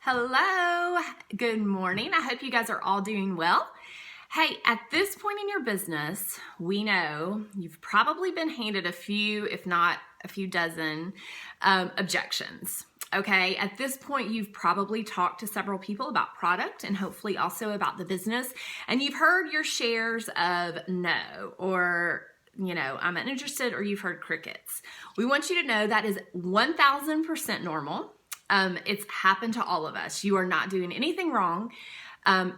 Hello, good morning. I hope you guys are all doing well. Hey, at this point in your business, we know you've probably been handed a few, if not a few dozen, objections. Okay, at this point, you've probably talked to several people about product and hopefully also about the business, and you've heard your shares of no, or I'm not interested, or you've heard crickets. We want you to know that is 1000% normal. It's happened to all of us. You are not doing anything wrong.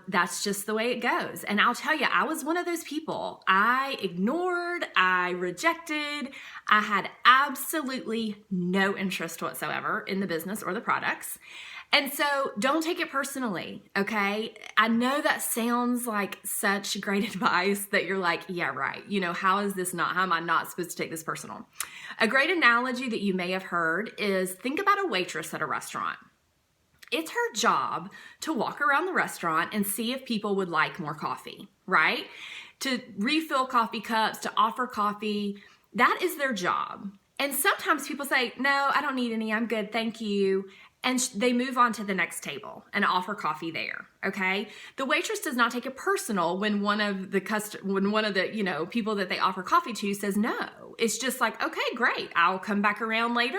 That's just the way it goes. And I'll tell you, I was one of those people. I ignored, I rejected, I had absolutely no interest whatsoever in the business or the products. And so don't take it personally, okay? I know that sounds like such great advice that you're like, yeah, right. How am I not supposed to take this personal? A great analogy that you may have heard is think about a waitress at a restaurant. It's her job to walk around the restaurant and see if people would like more coffee, right? To refill coffee cups, to offer coffee. That is their job. And sometimes people say, no, I don't need any. I'm good. Thank you. And they move on to the next table and offer coffee there. Okay. The waitress does not take it personal when one of the people that they offer coffee to says no. It's just like, okay, great. I'll come back around later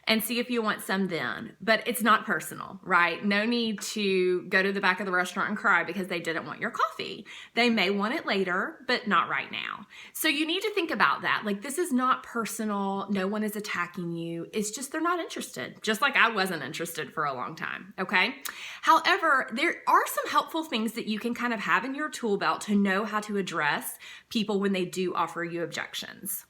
and see if you want some then. But it's not personal, right? No need to go to the back of the restaurant and cry because they didn't want your coffee. They may want it later, but not right now. So you need to think about that. Like, this is not personal. No one is attacking you. It's just they're not interested, just like I wasn't interested for a long time, okay? However, there are some helpful things that you can kind of have in your tool belt to know how to address people when they do offer you objections.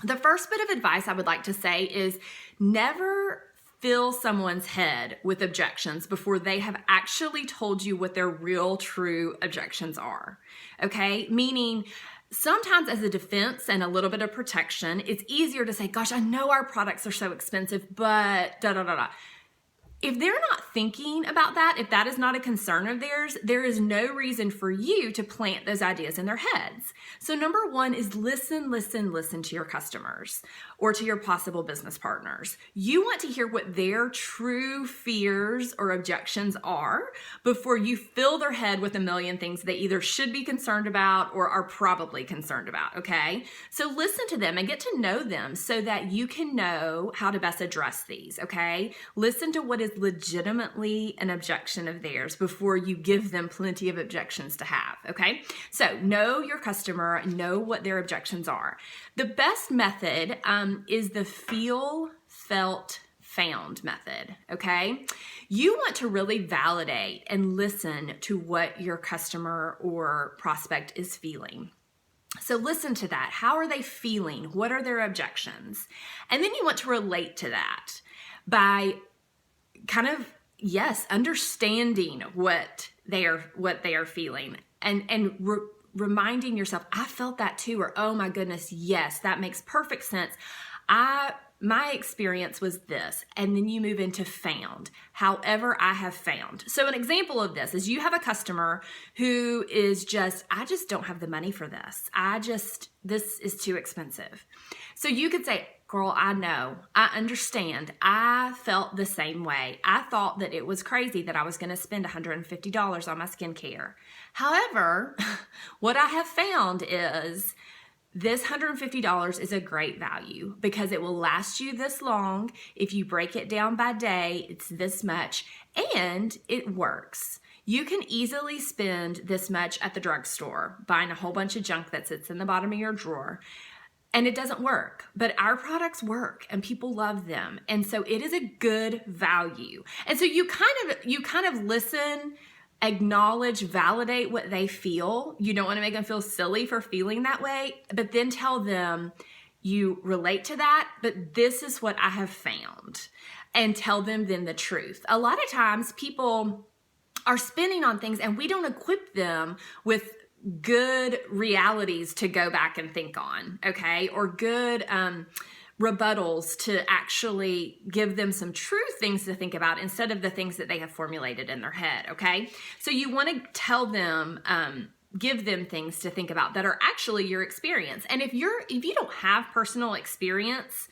The first bit of advice I would like to say is never fill someone's head with objections before they have actually told you what their real, true objections are, okay? Meaning, sometimes as a defense and a little bit of protection, it's easier to say, gosh, I know our products are so expensive, but da-da-da-da. If they're not thinking about that, if that is not a concern of theirs, there is no reason for you to plant those ideas in their heads. So number one is listen to your customers or to your possible business partners. You want to hear what their true fears or objections are before you fill their head with a million things they either should be concerned about or are probably concerned about, okay? So listen to them and get to know them so that you can know how to best address these, okay? Listen to what is legitimately an objection of theirs before you give them plenty of objections to have, okay? So know your customer, know what their objections are. The best method is the feel, felt, found method, okay? You want to really validate and listen to what your customer or prospect is feeling. So listen to that. How are they feeling? What are their objections? And then you want to relate to that by kind of, understanding what they are feeling and reminding yourself, I felt that too, or oh my goodness, yes, that makes perfect sense. My experience was this, and then you move into found. However, I have found. So an example of this is you have a customer who is I just don't have the money for this. This is too expensive. So you could say, girl, I know, I understand. I felt the same way. I thought that it was crazy that I was going to spend $150 on my skincare. However, what I have found is this $150 is a great value because it will last you this long. If you break it down by day, it's this much, and it works. You can easily spend this much at the drugstore buying a whole bunch of junk that sits in the bottom of your drawer, and it doesn't work. But our products work and people love them. And so it is a good value. And so you kind of listen, acknowledge, validate what they feel. You don't want to make them feel silly for feeling that way, but then tell them you relate to that, but this is what I have found, and tell them then the truth. A lot of times people are spinning on things and we don't equip them with good realities to go back and think on, okay? Or good rebuttals to actually give them some true things to think about instead of the things that they have formulated in their head, okay? So you want to tell them, give them things to think about that are actually your experience. And if you don't have personal experience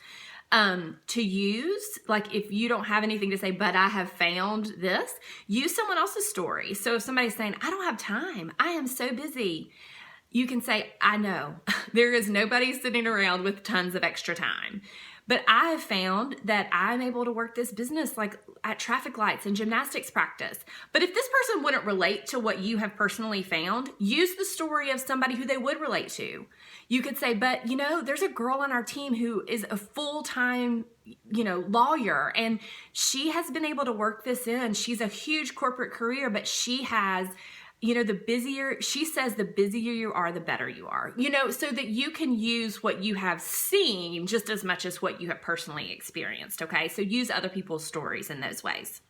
to use, like if you don't have anything to say, but I have found this, use someone else's story. So if somebody's saying, I don't have time, I am so busy, you can say, I know, there is nobody sitting around with tons of extra time. But I have found that I'm able to work this business like at traffic lights and gymnastics practice. But if this person wouldn't relate to what you have personally found, use the story of somebody who they would relate to. You could say, but you know, there's a girl on our team who is a full-time, lawyer, and she has been able to work this in. She's a huge corporate career, but she has, she says the busier you are, the better you are, so that you can use what you have seen just as much as what you have personally experienced, okay? So use other people's stories in those ways.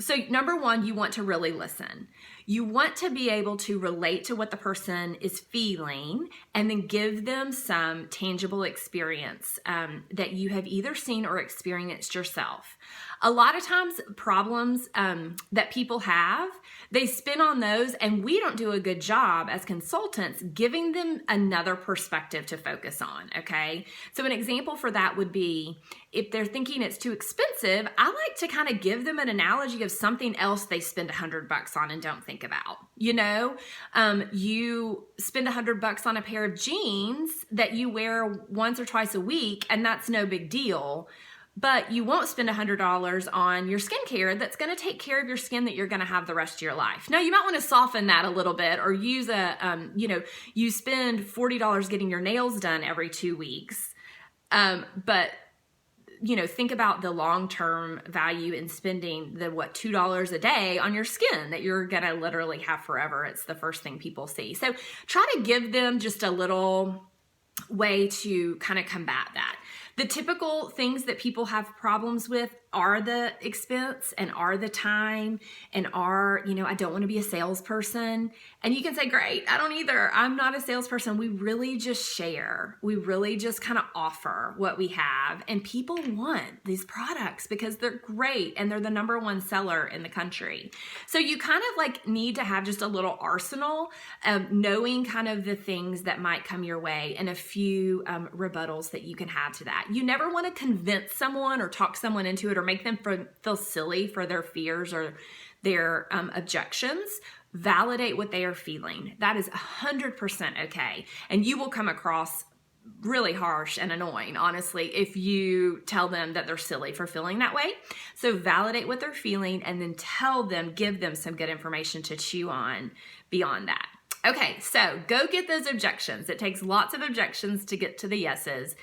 So number one, you want to really listen. You want to be able to relate to what the person is feeling and then give them some tangible experience that you have either seen or experienced yourself. A lot of times problems that people have, they spin on those, and we don't do a good job as consultants giving them another perspective to focus on, okay? So an example for that would be if they're thinking it's too expensive, I like to kind of give them an analogy of something else they spend $100 on and don't think about. You spend $100 on a pair of jeans that you wear once or twice a week, and that's no big deal. But you won't spend $100 on your skincare that's going to take care of your skin that you're going to have the rest of your life. Now, you might want to soften that a little bit, or use you spend $40 getting your nails done every 2 weeks. But think about the long-term value in spending the $2 a day on your skin that you're going to literally have forever. It's the first thing people see. So try to give them just a little way to kind of combat that. The typical things that people have problems with are the expense and are the time and are, I don't want to be a salesperson. And you can say, great, I don't either. I'm not a salesperson. We really just share. We really just kind of offer what we have. And people want these products because they're great and they're the #1 seller in the country. So you kind of need to have just a little arsenal of knowing kind of the things that might come your way and a few rebuttals that you can have to that. You never want to convince someone or talk someone into it or make them feel silly for their fears or their objections. Validate what they are feeling. That is 100% okay. And you will come across really harsh and annoying, honestly, if you tell them that they're silly for feeling that way. So validate what they're feeling and then give them some good information to chew on beyond that. Okay, so go get those objections. It takes lots of objections to get to the yeses.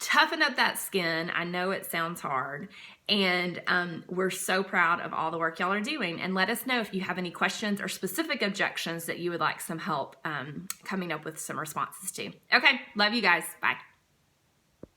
Toughen up that skin. I know it sounds hard. And we're so proud of all the work y'all are doing. And let us know if you have any questions or specific objections that you would like some help coming up with some responses to. Okay, love you guys. Bye.